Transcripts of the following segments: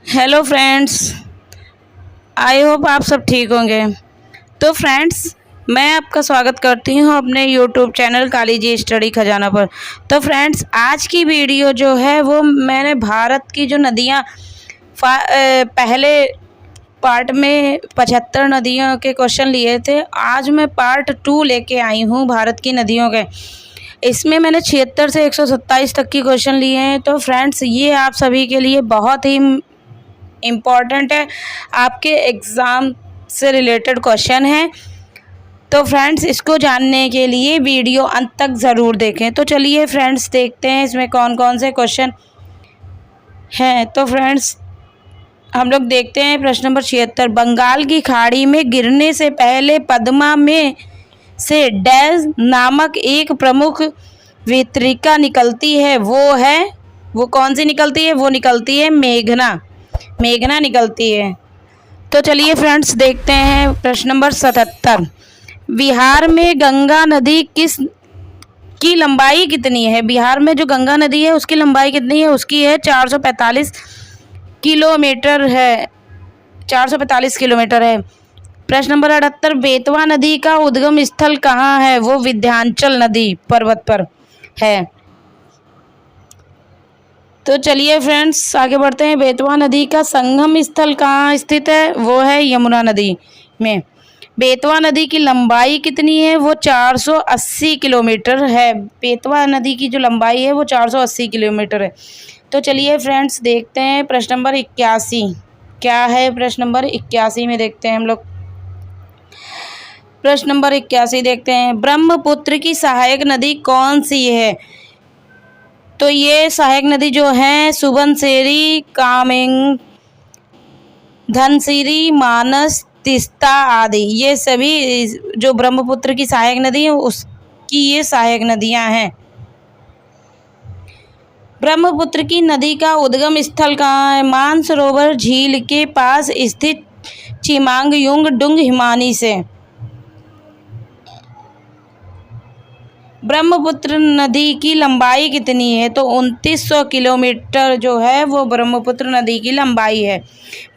Hello friends. I hope आप सब ठीक होंगे। तो फ्रेंड्स, मैं आपका स्वागत करती हूँ अपने YouTube channel Kali ji study खजाना पर। तो फ्रेंड्स, आज की वीडियो जो है वो मैंने भारत की जो नदियाँ पहले पार्ट में 75 नदियों के क्वेश्चन लिए थे। आज मैं पार्ट 2 लेके आई हूँ भारत की नदियों के। इसमें मैंने 76 से 127 तक की क्वेश्चन लिए हैं। तो फ्रेंड्स, ये आप सभी के लिए बहुत ही इम्पॉर्टेंट है, आपके एग्ज़ाम से रिलेटेड क्वेश्चन है। तो फ्रेंड्स, इसको जानने के लिए वीडियो अंत तक ज़रूर देखें। तो चलिए फ्रेंड्स, देखते हैं इसमें कौन कौन से क्वेश्चन हैं। तो फ्रेंड्स, हम लोग देखते हैं प्रश्न नंबर 76। बंगाल की खाड़ी में गिरने से पहले पद्मा में से डैश नामक एक प्रमुख वितरिका निकलती है। वो कौन सी निकलती है? वो निकलती है मेघना। मेघना निकलती है। तो चलिए फ्रेंड्स, देखते हैं प्रश्न नंबर 77। बिहार में गंगा नदी की लंबाई कितनी है? बिहार में जो गंगा नदी है उसकी लंबाई कितनी है? उसकी है 445 किलोमीटर है। 445 किलोमीटर है। प्रश्न नंबर 78। बेतवा नदी का उद्गम स्थल कहाँ है? वो विंध्याचल नदी पर्वत पर है। तो चलिए फ्रेंड्स, आगे बढ़ते हैं। बेतवा नदी का संगम स्थल कहाँ स्थित है? वो है यमुना नदी में। बेतवा नदी की लंबाई कितनी है? वो 480 किलोमीटर है। बेतवा नदी की जो लंबाई है वो 480 किलोमीटर है। तो चलिए फ्रेंड्स, देखते हैं प्रश्न नंबर 81 क्या है। प्रश्न नंबर 81 में देखते हैं हम लोग। प्रश्न नंबर 81 देखते हैं। ब्रह्मपुत्र की सहायक नदी कौन सी है? तो ये सहायक नदी जो है सुबनसिरी, कामेंग, धनसिरी, मानस, तीस्ता आदि, ये सभी जो ब्रह्मपुत्र की सहायक नदी है उसकी ये सहायक नदियां हैं। ब्रह्मपुत्र की नदी का उद्गम स्थल कहाँ है? मानसरोवर झील के पास स्थित चिमांगयुंग डुंग हिमानी से। ब्रह्मपुत्र नदी की लंबाई कितनी है? तो 2900 किलोमीटर जो है वो ब्रह्मपुत्र नदी की लंबाई है।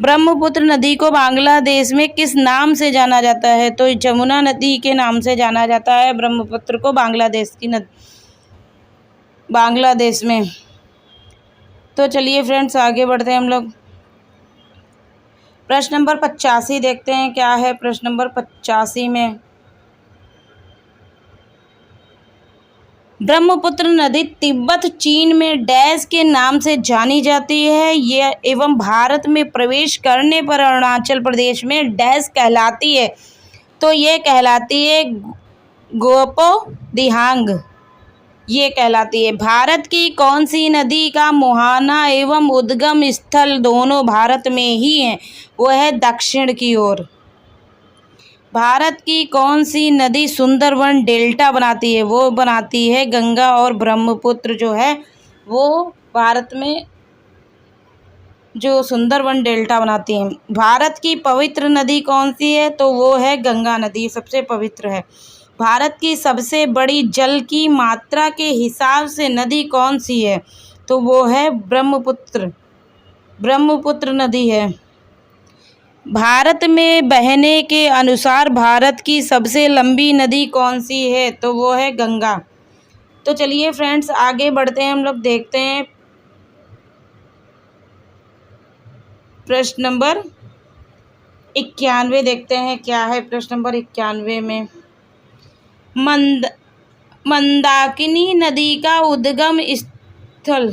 ब्रह्मपुत्र नदी को बांग्लादेश में किस नाम से जाना जाता है? तो जमुना नदी के नाम से जाना जाता है ब्रह्मपुत्र को बांग्लादेश में। तो चलिए फ्रेंड्स, आगे बढ़ते हैं हम लोग। प्रश्न नंबर 85 देखते हैं क्या है। प्रश्न नंबर 85 में ब्रह्मपुत्र नदी तिब्बत चीन में डैश के नाम से जानी जाती है। ये एवं भारत में प्रवेश करने पर अरुणाचल प्रदेश में डैश कहलाती है। तो ये कहलाती है गोपो दिहांग। ये कहलाती है। भारत की कौन सी नदी का मुहाना एवं उद्गम स्थल दोनों भारत में ही है? वो है दक्षिण की ओर। भारत की कौन सी नदी सुंदरवन डेल्टा बनाती है? वो बनाती है गंगा और ब्रह्मपुत्र जो है वो भारत में जो सुंदरवन डेल्टा बनाती हैं। भारत की पवित्र नदी कौन सी है? तो वो है गंगा नदी, सबसे पवित्र है। भारत की सबसे बड़ी जल की मात्रा के हिसाब से नदी कौन सी है? तो वो है ब्रह्मपुत्र नदी है। भारत में बहने के अनुसार भारत की सबसे लंबी नदी कौन सी है? तो वो है गंगा। तो चलिए फ्रेंड्स, आगे बढ़ते हैं हम लोग। देखते हैं प्रश्न नंबर 91 देखते हैं क्या है। प्रश्न नंबर 91 में मंदाकिनी नदी का उद्गम स्थल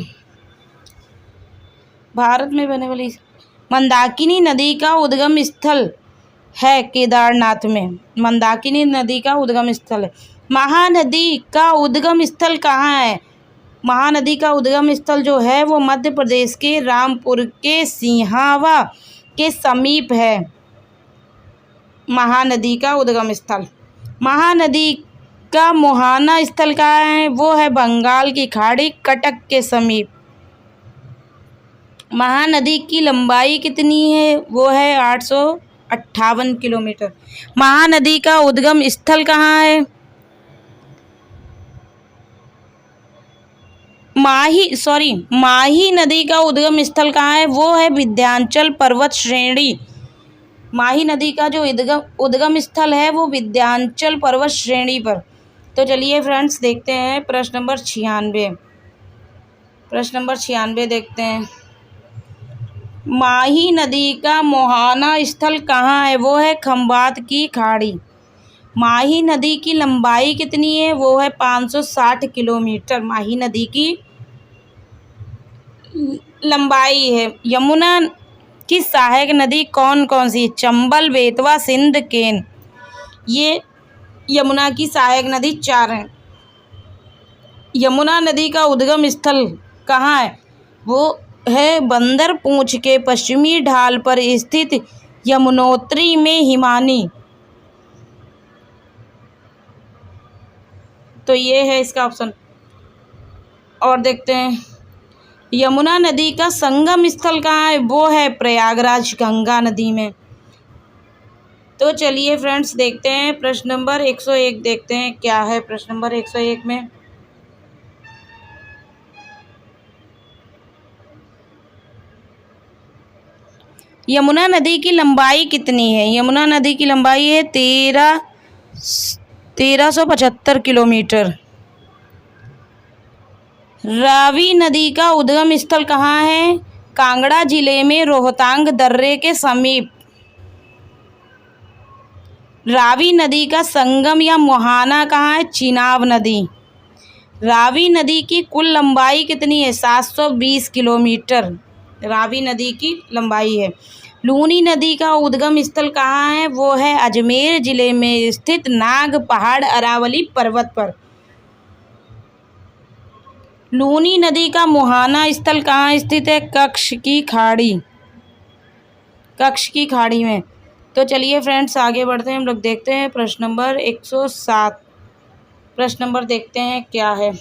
भारत में बहने वाली मंदाकिनी नदी का उद्गम स्थल है केदारनाथ में। मंदाकिनी नदी का उद्गम स्थल है। महानदी का उद्गम स्थल कहाँ है? महानदी का उद्गम स्थल जो है वो मध्य प्रदेश के रामपुर के सिहावा के समीप है। महानदी का उद्गम स्थल। महानदी का मुहाना स्थल कहाँ है? वो है बंगाल की खाड़ी, कटक के समीप। महानदी की लंबाई कितनी है? वो है 858 किलोमीटर। महानदी का उद्गम स्थल कहाँ है? माही नदी का उद्गम स्थल कहाँ है? वो है विंध्याचल पर्वत श्रेणी। माही नदी का जो उद्गम स्थल है वो विंध्याचल पर्वत श्रेणी पर। तो चलिए फ्रेंड्स देखते हैं प्रश्न नंबर 96। प्रश्न नंबर 96 देखते हैं। माही नदी का मुहाना स्थल कहाँ है? वो है खंभात की खाड़ी। माही नदी की लंबाई कितनी है? वो है 560 किलोमीटर माही नदी की लंबाई है। यमुना की सहायक नदी कौन कौन सी? चंबल, बेतवा, सिंध, केन। ये यमुना की सहायक नदी 4 हैं। यमुना नदी का उद्गम स्थल कहाँ है? वो है बंदर पूंछ के पश्चिमी ढाल पर स्थित यमुनोत्री में हिमानी। तो ये है इसका ऑप्शन। और देखते हैं यमुना नदी का संगम स्थल कहाँ है? वो है प्रयागराज गंगा नदी में। तो चलिए फ्रेंड्स देखते हैं प्रश्न नंबर 101 देखते हैं क्या है प्रश्न नंबर 101 में। यमुना नदी की लंबाई कितनी है? यमुना नदी की लंबाई है 1375 किलोमीटर। रावी नदी का उद्गम स्थल कहाँ है? कांगड़ा जिले में रोहतांग दर्रे के समीप। रावी नदी का संगम या मुहाना कहाँ है? चिनाब नदी। रावी नदी की कुल लंबाई कितनी है? 720 किलोमीटर रावी नदी की लंबाई है। लूनी नदी का उद्गम स्थल कहाँ है? वो है अजमेर जिले में स्थित नाग पहाड़ अरावली पर्वत पर। लूनी नदी का मुहाना स्थल कहाँ स्थित है? कच्छ की खाड़ी में। तो चलिए फ्रेंड्स आगे बढ़ते हैं, हम लोग देखते हैं प्रश्न नंबर 107। प्रश्न नंबर देखते हैं क्या है।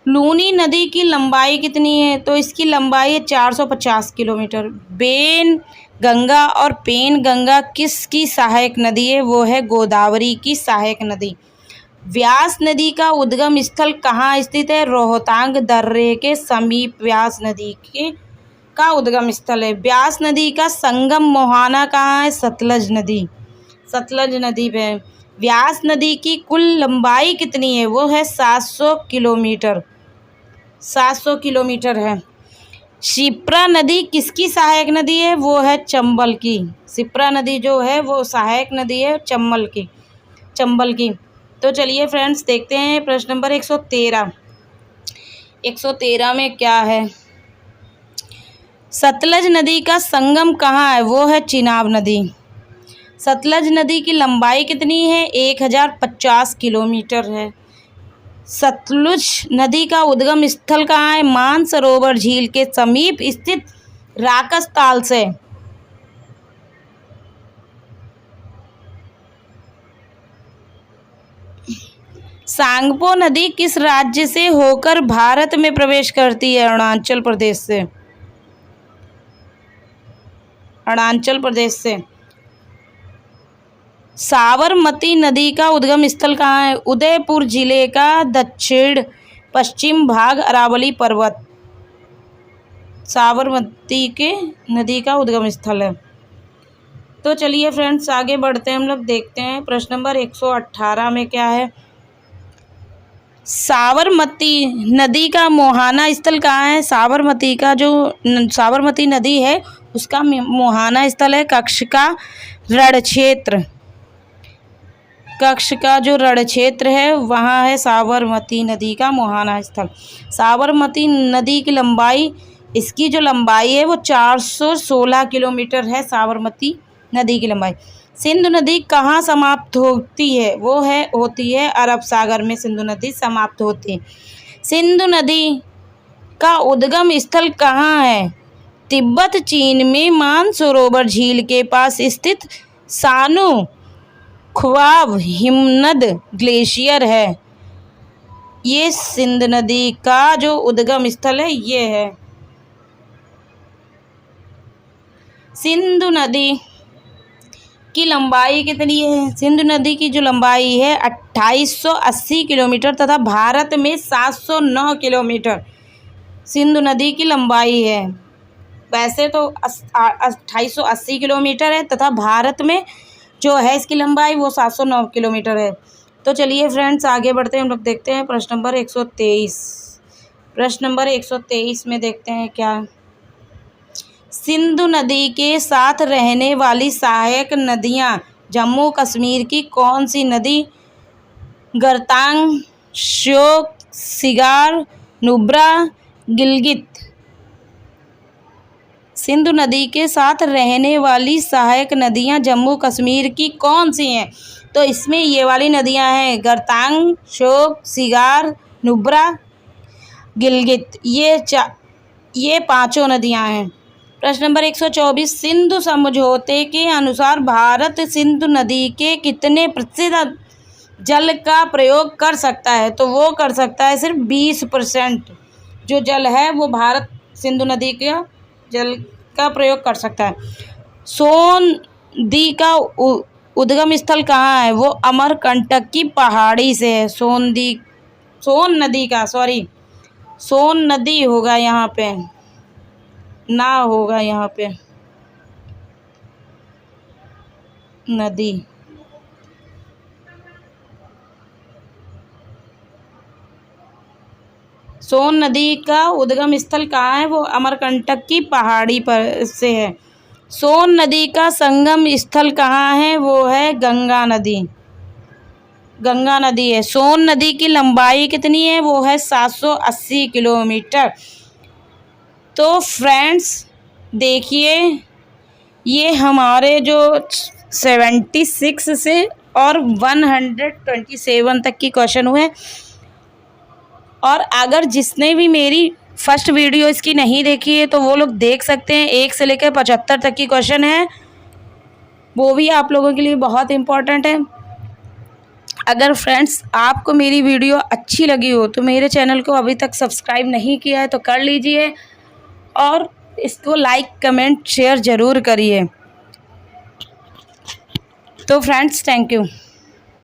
लूनी नदी की लंबाई कितनी है? तो इसकी लंबाई है 450 किलोमीटर। बेन गंगा और पेन गंगा किसकी सहायक नदी है? वो है गोदावरी की सहायक नदी। व्यास नदी का उद्गम स्थल कहाँ स्थित है? रोहतांग दर्रे के समीप व्यास नदी का उद्गम स्थल है। व्यास नदी का संगम मुहाना कहाँ है? सतलज नदी पे। व्यास नदी की कुल लंबाई कितनी है? वो है 700 किलोमीटर है। शिप्रा नदी किसकी सहायक नदी है? वो है चंबल की। शिप्रा नदी जो है वो सहायक नदी है चंबल की। तो चलिए फ्रेंड्स देखते हैं प्रश्न नंबर 113। 113 में क्या है? सतलज नदी का संगम कहाँ है? वो है चिनाब नदी। सतलज नदी की लंबाई कितनी है? 1050 किलोमीटर है। सतलुज नदी का उद्गम स्थल कहाँ है? मानसरोवर झील के समीप स्थित राकस ताल से। सांगपो नदी किस राज्य से होकर भारत में प्रवेश करती है? अरुणाचल प्रदेश से। साबरमती नदी का उद्गम स्थल कहाँ है? उदयपुर जिले का दक्षिण पश्चिम भाग अरावली पर्वत साबरमती के नदी का उद्गम स्थल है। तो चलिए फ्रेंड्स आगे बढ़ते हैं, हम लोग देखते हैं प्रश्न नंबर 118 में क्या है। साबरमती नदी का मुहाना स्थल कहाँ है? साबरमती नदी है उसका मुहाना स्थल है कच्छ का जो रण क्षेत्र है वहाँ है साबरमती नदी का मुहाना स्थल। साबरमती नदी की लंबाई, इसकी जो लंबाई है वो 416 किलोमीटर है साबरमती नदी की लंबाई। सिंधु नदी कहाँ समाप्त होती है? वो होती है अरब सागर में सिंधु नदी समाप्त होती है। सिंधु नदी का उद्गम स्थल कहाँ है? तिब्बत चीन में मानसरोवर झील के पास स्थित सानू ख्वाब हिमनद ग्लेशियर है। ये सिंध नदी का जो उद्गम स्थल है ये है। सिंधु नदी की लंबाई कितनी है? सिंधु नदी की जो लंबाई है 2880 किलोमीटर तथा भारत में 709 किलोमीटर सिंधु नदी की लंबाई है। वैसे तो 2880 किलोमीटर है तथा भारत में जो है इसकी लंबाई वो 709 किलोमीटर है। तो चलिए फ्रेंड्स आगे बढ़ते हैं, हम लोग देखते हैं प्रश्न नंबर 123। प्रश्न नंबर 123 में देखते हैं क्या। सिंधु नदी के साथ रहने वाली सहायक नदियां जम्मू कश्मीर की कौन सी नदी? गरतांग, श्योक, सिगार, नुब्रा, गिलगित। सिंधु नदी के साथ रहने वाली सहायक नदियां जम्मू कश्मीर की कौन सी हैं? तो इसमें ये वाली नदियां हैं गरतांग, श्योक, सिगार, नुब्रा, गिलगित। ये पांचों नदियां हैं। प्रश्न नंबर 124। सिंधु समझौते के अनुसार भारत सिंधु नदी के कितने प्रतिशत जल का प्रयोग कर सकता है? तो वो कर सकता है सिर्फ 20% जो जल है वो भारत सिंधु नदी का जल का प्रयोग कर सकता है। सोन नदी का उद्गम स्थल कहाँ है? वो अमरकंटक की पहाड़ी से है। सोन नदी होगा यहाँ पे, ना होगा यहाँ पे नदी। सोन नदी का उद्गम स्थल कहाँ है? वो अमरकंटक की पहाड़ी पर से है। सोन नदी का संगम स्थल कहाँ है? वो है गंगा नदी है। सोन नदी की लंबाई कितनी है? वो है 780 किलोमीटर। तो फ्रेंड्स देखिए ये हमारे जो 76 से और 127 तक की क्वेश्चन हुए। और अगर जिसने भी मेरी फर्स्ट वीडियो इसकी नहीं देखी है तो वो लोग देख सकते हैं। 1 से लेकर 75 तक की क्वेश्चन है, वो भी आप लोगों के लिए बहुत इम्पोर्टेंट है। अगर फ्रेंड्स आपको मेरी वीडियो अच्छी लगी हो तो मेरे चैनल को अभी तक सब्सक्राइब नहीं किया है तो कर लीजिए और इसको लाइक, कमेंट, शेयर ज़रूर करिए। तो फ्रेंड्स थैंक यू।